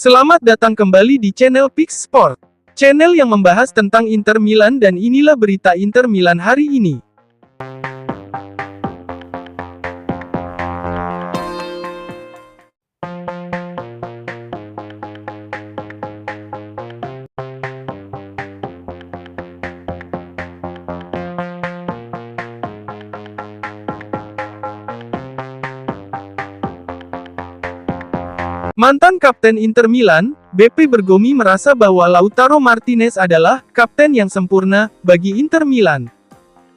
Selamat datang kembali di channel Pix Sport, channel yang membahas tentang Inter Milan, dan inilah berita Inter Milan hari ini. Mantan kapten Inter Milan, BP Bergomi merasa bahwa Lautaro Martinez adalah kapten yang sempurna bagi Inter Milan.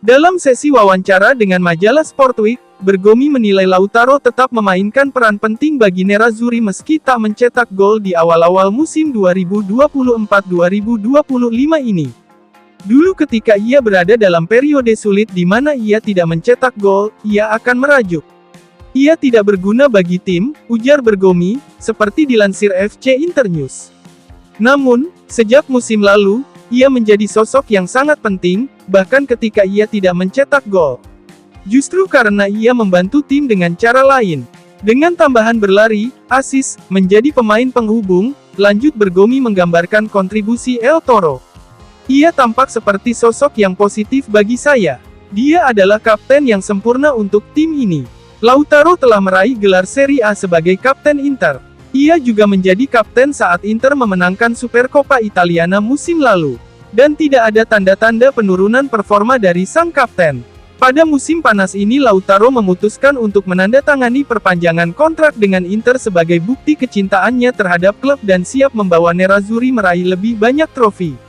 Dalam sesi wawancara dengan majalah Sportweek, Bergomi menilai Lautaro tetap memainkan peran penting bagi Nerazzurri meski tak mencetak gol di awal-awal musim 2024-2025 ini. Dulu ketika ia berada dalam periode sulit di mana ia tidak mencetak gol, ia akan merajuk. Ia tidak berguna bagi tim, ujar Bergomi, seperti dilansir FC Internews. Namun, sejak musim lalu, ia menjadi sosok yang sangat penting, bahkan ketika ia tidak mencetak gol. Justru karena ia membantu tim dengan cara lain. Dengan tambahan berlari, asis, menjadi pemain penghubung, lanjut Bergomi menggambarkan kontribusi El Toro. Ia tampak seperti sosok yang positif bagi saya. Dia adalah kapten yang sempurna untuk tim ini. Lautaro telah meraih gelar Serie A sebagai kapten Inter. Ia juga menjadi kapten saat Inter memenangkan Supercoppa Italiana musim lalu. Dan tidak ada tanda-tanda penurunan performa dari sang kapten. Pada musim panas ini Lautaro memutuskan untuk menandatangani perpanjangan kontrak dengan Inter sebagai bukti kecintaannya terhadap klub dan siap membawa Nerazzurri meraih lebih banyak trofi.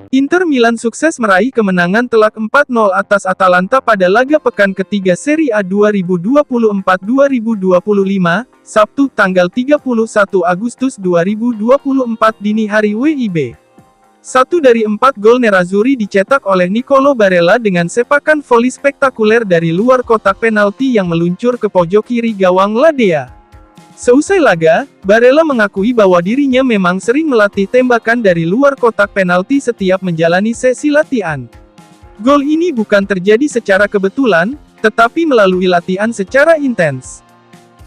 Inter Milan sukses meraih kemenangan telak 4-0 atas Atalanta pada laga pekan ketiga Serie A 2024-2025, Sabtu tanggal 31 Agustus 2024 dini hari WIB. Satu dari 4 gol Nerazzurri dicetak oleh Nicolo Barella dengan sepakan voli spektakuler dari luar kotak penalti yang meluncur ke pojok kiri gawang Ladea. Seusai laga, Barella mengakui bahwa dirinya memang sering melatih tembakan dari luar kotak penalti setiap menjalani sesi latihan. Gol ini bukan terjadi secara kebetulan, tetapi melalui latihan secara intens.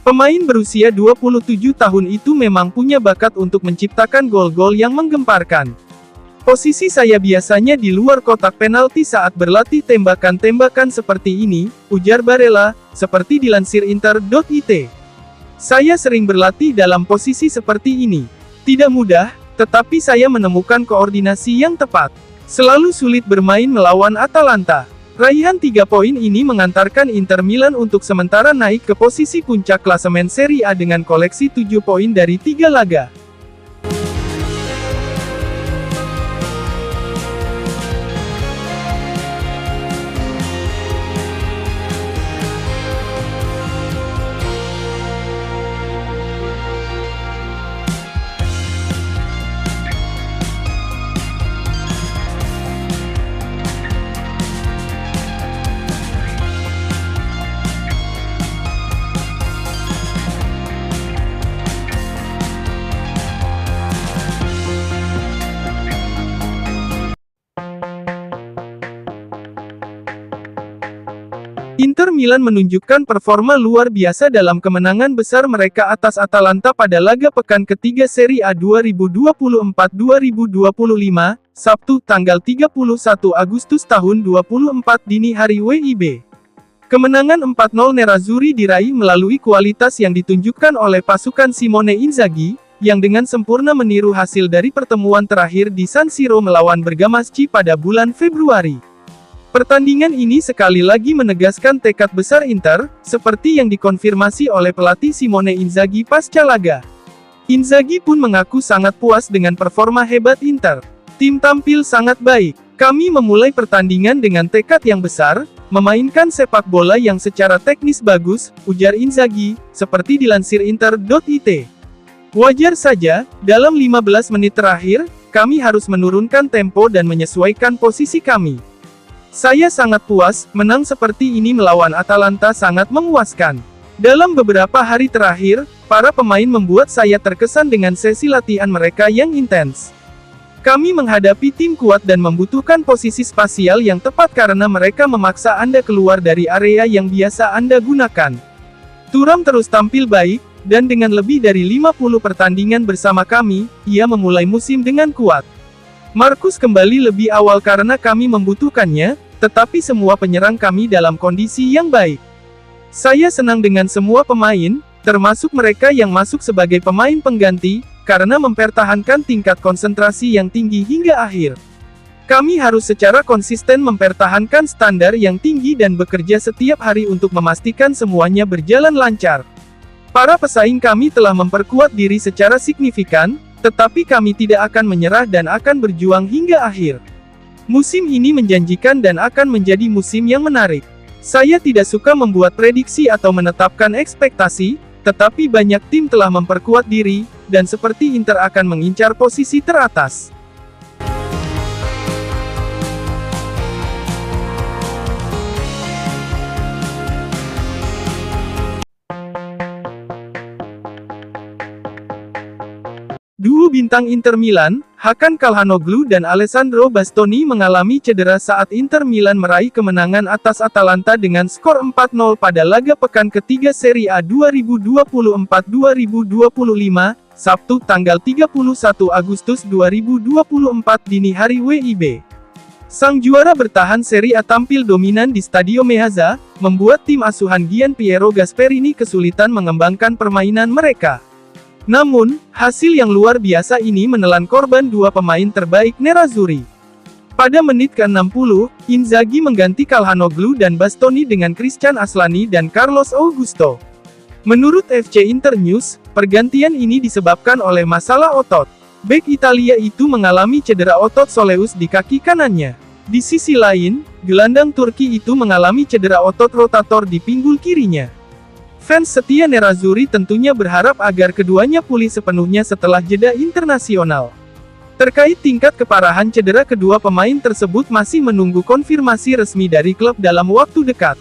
Pemain berusia 27 tahun itu memang punya bakat untuk menciptakan gol-gol yang menggemparkan. Posisi saya biasanya di luar kotak penalti saat berlatih tembakan-tembakan seperti ini, ujar Barella, seperti dilansir Inter.it. Saya sering berlatih dalam posisi seperti ini. Tidak mudah, tetapi saya menemukan koordinasi yang tepat. Selalu sulit bermain melawan Atalanta. Raihan 3 poin ini mengantarkan Inter Milan untuk sementara naik ke posisi puncak klasemen Serie A dengan koleksi 7 poin dari 3 laga. Inter Milan menunjukkan performa luar biasa dalam kemenangan besar mereka atas Atalanta pada laga pekan ketiga Serie A 2024-2025, Sabtu tanggal 31 Agustus tahun 2024 dini hari WIB. Kemenangan 4-0 Nerazzurri diraih melalui kualitas yang ditunjukkan oleh pasukan Simone Inzaghi, yang dengan sempurna meniru hasil dari pertemuan terakhir di San Siro melawan Bergamaschi pada bulan Februari. Pertandingan ini sekali lagi menegaskan tekad besar Inter, seperti yang dikonfirmasi oleh pelatih Simone Inzaghi pasca laga. Inzaghi pun mengaku sangat puas dengan performa hebat Inter. Tim tampil sangat baik. Kami memulai pertandingan dengan tekad yang besar, memainkan sepak bola yang secara teknis bagus, ujar Inzaghi, seperti dilansir Inter.it. Wajar saja, dalam 15 menit terakhir, kami harus menurunkan tempo dan menyesuaikan posisi kami. Saya sangat puas, menang seperti ini melawan Atalanta sangat memuaskan. Dalam beberapa hari terakhir, para pemain membuat saya terkesan dengan sesi latihan mereka yang intens. Kami menghadapi tim kuat dan membutuhkan posisi spasial yang tepat karena mereka memaksa Anda keluar dari area yang biasa Anda gunakan. Thuram terus tampil baik, dan dengan lebih dari 50 pertandingan bersama kami, ia memulai musim dengan kuat. Marcus kembali lebih awal karena kami membutuhkannya, tetapi semua penyerang kami dalam kondisi yang baik. Saya senang dengan semua pemain, termasuk mereka yang masuk sebagai pemain pengganti, karena mempertahankan tingkat konsentrasi yang tinggi hingga akhir. Kami harus secara konsisten mempertahankan standar yang tinggi dan bekerja setiap hari untuk memastikan semuanya berjalan lancar. Para pesaing kami telah memperkuat diri secara signifikan, tetapi kami tidak akan menyerah dan akan berjuang hingga akhir. Musim ini menjanjikan dan akan menjadi musim yang menarik. Saya tidak suka membuat prediksi atau menetapkan ekspektasi, tetapi banyak tim telah memperkuat diri, dan seperti Inter akan mengincar posisi teratas. Duo bintang Inter Milan, Hakan Calhanoglu dan Alessandro Bastoni mengalami cedera saat Inter Milan meraih kemenangan atas Atalanta dengan skor 4-0 pada laga pekan ketiga Serie A 2024-2025, Sabtu tanggal 31 Agustus 2024 dini hari WIB. Sang juara bertahan Serie A tampil dominan di Stadio Meazza, membuat tim asuhan Gian Piero Gasperini kesulitan mengembangkan permainan mereka. Namun, hasil yang luar biasa ini menelan korban dua pemain terbaik Nerazzurri. Pada menit ke-60, Inzaghi mengganti Calhanoglu dan Bastoni dengan Christian Aslani dan Carlos Augusto. Menurut FC Internews, pergantian ini disebabkan oleh masalah otot. Bek Italia itu mengalami cedera otot soleus di kaki kanannya. Di sisi lain, gelandang Turki itu mengalami cedera otot rotator di pinggul kirinya. Fans setia Nerazzurri tentunya berharap agar keduanya pulih sepenuhnya setelah jeda internasional. Terkait tingkat keparahan cedera kedua pemain tersebut masih menunggu konfirmasi resmi dari klub dalam waktu dekat.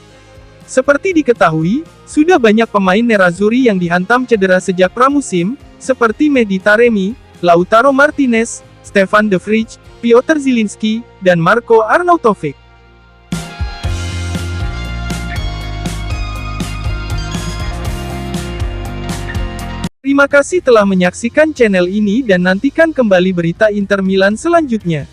Seperti diketahui, sudah banyak pemain Nerazzurri yang dihantam cedera sejak pramusim, seperti Mehdi Taremi, Lautaro Martinez, Stefan de Vrij, Piotr Zielinski, dan Marco Arnautovic. Terima kasih telah menyaksikan channel ini dan nantikan kembali berita Inter Milan selanjutnya.